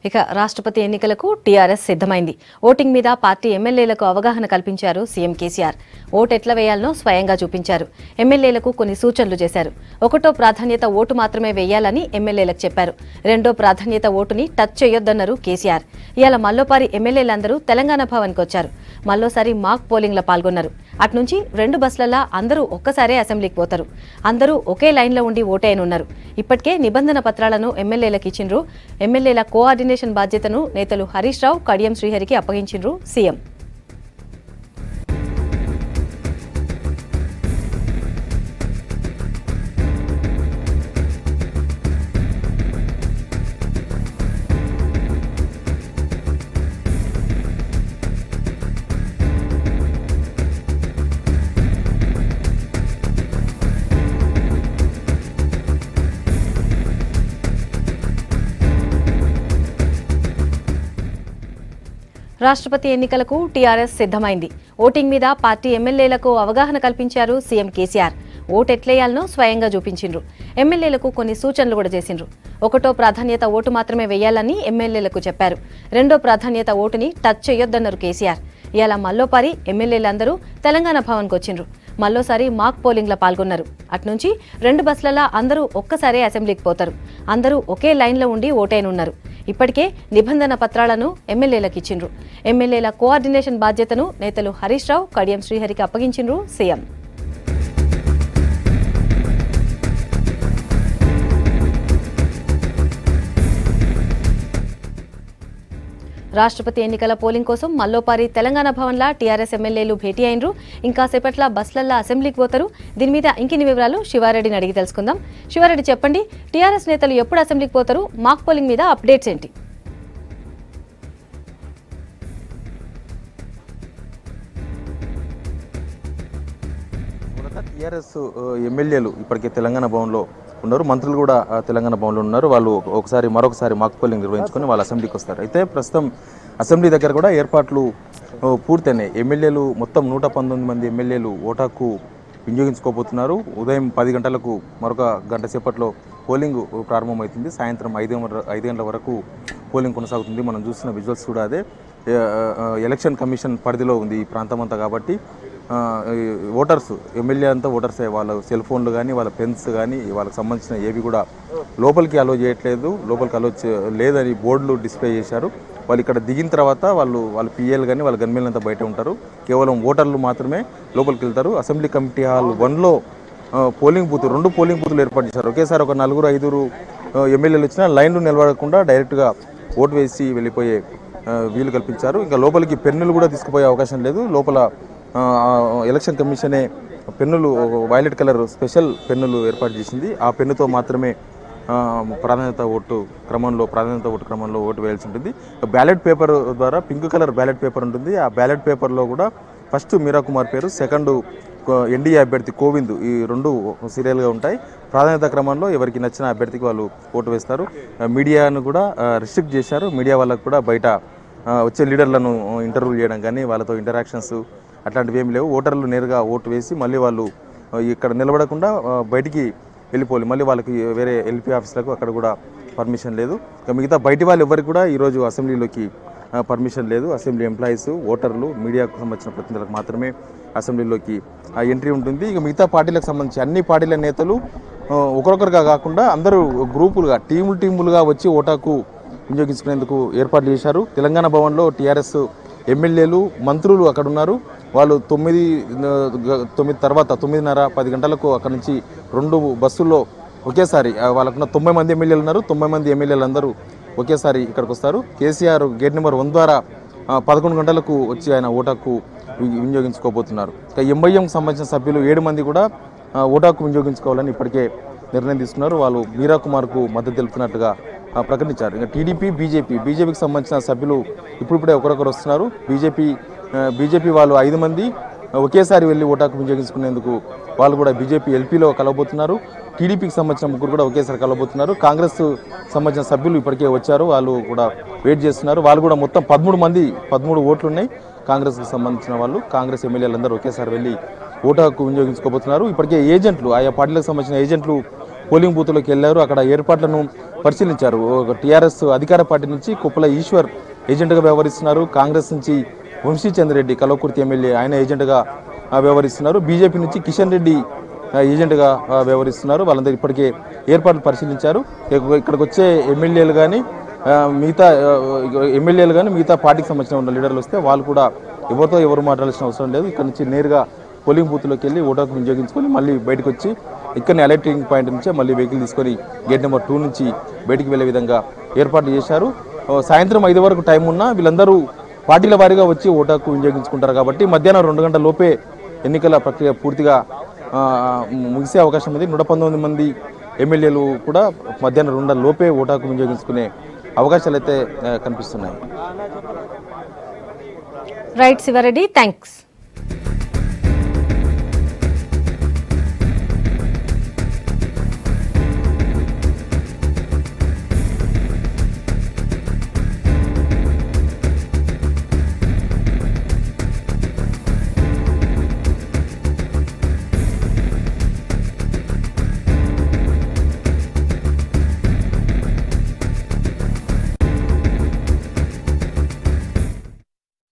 ఇక రాష్ట్రపతి ఎన్నికలకు టీఆర్ఎస్ సిద్ధమైంది. ఓటింగ్ మీద పార్టీ ఎమ్మెల్యేలకు అవగాహన కల్పించారు సీఎం కేసీఆర్. ఓటు ఎట్లా వేయాలనో స్వయంగా చూపించారు. ఎమ్మెల్యేలకు కొన్ని సూచనలు చేశారు. ఒకటో ప్రాధాన్యత ఓటు మాత్రమే వేయాలని ఎమ్మెల్యేలకు చెప్పారు. రెండో ప్రాధాన్యత ఓటుని టచ్ చేయొద్దన్నారు కేసీఆర్. ఇవాళ మల్లోపారి ఎమ్మెల్యేలందరూ తెలంగాణ భవన్కి వచ్చారు. మల్లోసారి మాక్ పోలింగ్లో పాల్గొన్నారు. అట్నుంచి 2 బస్సులలో అందరూ ఒక్కసారే అసెంబ్లీకి పోతారు. అందరూ ఒకే లైన్లో ఉండి ఓటేయనున్నారు. ఇప్పటికే నిబంధన పత్రాలను ఎమ్మెల్యేలకు ఇచ్చిండ్రు. ఎమ్మెల్యేల కోఆర్డినేషన్ బాధ్యతను నేతలు హరీష్ రావు, కడియం శ్రీహరికి అప్పగించిండ్రు సీఎం. రాష్ట్రపతి ఎన్నికలకు టీఆర్ఎస్ సిద్ధమైంది. ఓటింగ్ మీద పార్టీ ఎమ్మెల్యేలకు అవగాహన కల్పించారు సీఎం కేసీఆర్. ఓటు ఎట్లేయాలనో స్వయంగా చూపించిండ్రు. ఎమ్మెల్యేలకు కొన్ని సూచనలు కూడా చేసిండ్రు. ఒకటో ప్రాధాన్యత ఓటు మాత్రమే వేయాలని ఎమ్మెల్యేలకు చెప్పారు. రెండో ప్రాధాన్యత ఓటుని టచ్ చేయొద్దన్నారు కేసీఆర్. ఇవాళ మల్లోపారి ఎమ్మెల్యేలందరూ తెలంగాణ భవన్కి వచ్చిండ్రు. మల్లోసారి మాక్ పోలింగ్లో పాల్గొన్నారు. అట్నుంచి 2 బస్సులలో అందరూ ఒక్కసారే అసెంబ్లీకి పోతారు. అందరూ ఒకే లైన్లో ఉండి ఓటేయనున్నారు. ఇప్పటికే నిబంధన పత్రాలను ఎమ్మెల్యేలకు ఇచ్చిండ్రు. ఎమ్మెల్యేల కోఆర్డినేషన్ బాధ్యతను నేతలు హరీష్ రావు, కడియం శ్రీహరికి అప్పగించిండ్రు సీఎం. రాష్ట్రపతి ఎన్నికల పోలింగ్ కోసం మల్లోపారి తెలంగాణ భవన్లో టీఆర్ఎస్ ఎమ్మెల్యేలు భేటీ అయినరు. ఇంకా సేపట్ల బస్సులల్లో అసెంబ్లీకి పోతారు. దీని మీద ఇంకిన్ని వివరాలు శివారెడ్డిని అడిగి తెలుసుకుందాం. శివారెడ్డి, చెప్పండి, టీఆర్ఎస్ నేతలు ఎప్పుడు అసెంబ్లీకి పోతారు? మాక్ పోలింగ్ మీద అప్డేట్స్ ఏంటి? టీఆర్ఎస్ ఎమ్మెల్యేలు ఇప్పటికే తెలంగాణ భవన్లో ఉన్నారు. మంత్రులు కూడా తెలంగాణ భవన్లో ఉన్నారు. వాళ్ళు మరొకసారి మాక్ పోలింగ్ నిర్వహించుకొని వాళ్ళు అసెంబ్లీకి వస్తారు. అయితే ప్రస్తుతం అసెంబ్లీ దగ్గర కూడా ఏర్పాట్లు పూర్తయినాయి. ఎమ్మెల్యేలు మొత్తం 119 మంది ఎమ్మెల్యేలు ఓటాకు వినియోగించుకోబోతున్నారు. ఉదయం 10 గంటలకు మరొక గంట సేపట్లో పోలింగ్ ప్రారంభమవుతుంది. సాయంత్రం 5 గంటల వరకు పోలింగ్ కొనసాగుతుంది. మనం చూస్తున్న విజువల్స్ కూడా అదే. ఎలక్షన్ కమిషన్ పరిధిలో ఉంది ఈ ప్రాంతం అంతా. కాబట్టి ఓటర్స్, ఎమ్మెల్యే అంతా ఓటర్సే. వాళ్ళ సెల్ ఫోన్లు కానీ, వాళ్ళ పెన్స్ కానీ, వాళ్ళకి సంబంధించిన ఏవి కూడా లోపలికి అలో చేయట్లేదు. లోపలికి అలో లేదని బోర్డులు డిస్ప్లే చేశారు. వాళ్ళు ఇక్కడ దిగిన తర్వాత వాళ్ళ పిఎల్ కానీ వాళ్ళ గన్మెన్లు అంతా బయట ఉంటారు. కేవలం ఓటర్లు మాత్రమే లోపలికి వెళ్తారు. అసెంబ్లీ కమిటీ హాల్ 1లో పోలింగ్ బూత్, 2 పోలింగ్ బూత్లు ఏర్పాటు చేశారు. ఒకేసారి ఒక 4-5 ఎమ్మెల్యేలు వచ్చినా లైన్లు నిలబడకుండా డైరెక్ట్గా ఓటు వేసి వెళ్ళిపోయే వీలు కల్పించారు. ఇంకా లోపలికి పెన్నులు కూడా తీసుకుపోయే అవకాశం లేదు. లోపల ఎలక్షన్ కమిషనే పెన్నులు, వైలెట్ కలర్ స్పెషల్ పెన్నులు ఏర్పాటు చేసింది. ఆ పెన్నుతో మాత్రమే ప్రాధాన్యత ఓటు క్రమంలో ఓటు వేయాల్సి ఉంటుంది. బ్యాలెట్ పేపర్ ద్వారా పింక్ కలర్ బ్యాలెట్ పేపర్ ఉంటుంది. ఆ బ్యాలెట్ పేపర్లో కూడా ఫస్ట్ మీరా కుమార్ పేరు, సెకండ్ ఎన్డీఏ అభ్యర్థి కోవింద్, ఈ 2 సీరియల్గా ఉంటాయి. ప్రాధాన్యత క్రమంలో ఎవరికి నచ్చిన అభ్యర్థికి వాళ్ళు ఓటు వేస్తారు. మీడియాను కూడా రిస్ట్రిక్ట్ చేశారు. మీడియా వాళ్ళకు కూడా బయట వచ్చే లీడర్లను ఇంటర్వ్యూ చేయడం కానీ, వాళ్ళతో ఇంటరాక్షన్స్ అట్లాంటివి ఏమి లేవు. ఓటర్లు నేరుగా ఓటు వేసి మళ్ళీ వాళ్ళు ఇక్కడ నిలబడకుండా బయటికి వెళ్ళిపోవాలి. మళ్ళీ వాళ్ళకి వేరే ఎల్పీ ఆఫీసులకు అక్కడ కూడా పర్మిషన్ లేదు. మిగతా బయటి వాళ్ళు ఎవరికి కూడా ఈరోజు అసెంబ్లీలోకి పర్మిషన్ లేదు. అసెంబ్లీ ఎంప్లాయీస్, ఓటర్లు, మీడియాకు సంబంధించిన ప్రతినిధులకు మాత్రమే అసెంబ్లీలోకి ఎంట్రీ ఉంటుంది. ఇక మిగతా పార్టీలకు సంబంధించి అన్ని పార్టీల నేతలు ఒకరొకరుగా కాకుండా అందరూ గ్రూపులుగా, టీములుగా వచ్చి ఓటాకు వినియోగించుకునేందుకు ఏర్పాట్లు చేశారు. తెలంగాణ భవన్లో టీఆర్ఎస్ ఎమ్మెల్యేలు, మంత్రులు అక్కడ ఉన్నారు. వాళ్ళు 9 తర్వాత 9:30-10 గంటలకు అక్కడ నుంచి 2 బస్సుల్లో ఒకేసారి వాళ్ళకున్న 90 మంది ఎమ్మెల్యేలు ఉన్నారు. 90 మంది ఎమ్మెల్యేలు అందరూ ఒకేసారి ఇక్కడికి వస్తారు. కేసీఆర్ గేట్ నెంబర్ 1 ద్వారా 11 గంటలకు వచ్చి ఆయన ఓటాకు వినియోగించుకోబోతున్నారు. ఇక ఎంఐఎంకి సంబంధించిన సభ్యులు 7 మంది కూడా ఓటాకు వినియోగించుకోవాలని ఇప్పటికే నిర్ణయం తీసుకున్నారు. వాళ్ళు మీరా కుమార్కు మద్దతు తెలుపుతున్నట్టుగా ప్రకటించారు. ఇంకా టీడీపీ, బీజేపీకి సంబంధించిన సభ్యులు ఇప్పుడిప్పుడే ఒకరొకరు వస్తున్నారు. బీజేపీ వాళ్ళు 5 మంది ఒకేసారి వెళ్ళి ఓటాకు వినియోగించుకునేందుకు వాళ్ళు కూడా బీజేపీ ఎల్పీలో కలవబోతున్నారు. టీడీపీకి సంబంధించిన 3 కూడా ఒకేసారి కలవబోతున్నారు. కాంగ్రెస్ సంబంధించిన సభ్యులు ఇప్పటికే వచ్చారు. వాళ్ళు కూడా వెయిట్ చేస్తున్నారు. వాళ్ళు కూడా మొత్తం 13 ఓట్లు ఉన్నాయి కాంగ్రెస్కి సంబంధించిన వాళ్ళు. కాంగ్రెస్ ఎమ్మెల్యేలందరూ ఒకేసారి వెళ్ళి ఓటాకు వినియోగించుకోబోతున్నారు. ఇప్పటికే ఏజెంట్లు, ఆయా పార్టీలకు సంబంధించిన ఏజెంట్లు పోలింగ్ బూత్లోకి వెళ్ళారు. అక్కడ ఏర్పాట్లను పరిశీలించారు. టీఆర్ఎస్ అధికార పార్టీ నుంచి కుప్పల ఈశ్వర్ ఏజెంట్గా వ్యవహరిస్తున్నారు. కాంగ్రెస్ నుంచి వంశీచంద్రెడ్డి కల్వకుర్తి ఎమ్మెల్యే ఆయన ఏజెంట్గా వ్యవహరిస్తున్నారు. బీజేపీ నుంచి కిషన్ రెడ్డి ఏజెంట్గా వ్యవహరిస్తున్నారు. వాళ్ళందరూ ఇప్పటికే ఏర్పాట్లు పరిశీలించారు. ఇక్కడికి వచ్చే ఎమ్మెల్యేలు కానీ మిగతా పార్టీకి సంబంధించిన ఉన్న లీడర్లు వస్తే వాళ్ళు కూడా ఎవరు మాట్లాడాల్సిన అవసరం లేదు. ఇక్కడ నుంచి నేరుగా పోలింగ్ బూత్లోకి వెళ్ళి ఓటు హక్కు వినియోగించుకొని మళ్ళీ బయటకు వచ్చి ఇక్కడనే అలర్టింగ్ పాయింట్ నుంచే మళ్ళీ వెహికల్ తీసుకొని గేట్ నెంబర్ 2 నుంచి బయటికి వెళ్ళే విధంగా ఏర్పాట్లు చేశారు. సాయంత్రం 5 వరకు టైం ఉన్నా వీళ్ళందరూ పార్టీల వారీగా వచ్చి ఓటు హక్కు వినియోగించుకుంటారు కాబట్టి మధ్యాహ్నం 2 గంటల లోపే ఎన్నికల ప్రక్రియ పూర్తిగా ముగిసే అవకాశం ఉంది. 119 మంది ఎమ్మెల్యేలు కూడా మధ్యాహ్నం 2 గంటల లోపే ఓటు హక్కు వినియోగించుకునే అవకాశాలు అయితే కనిపిస్తున్నాయి. Right Sivareddy, thanks.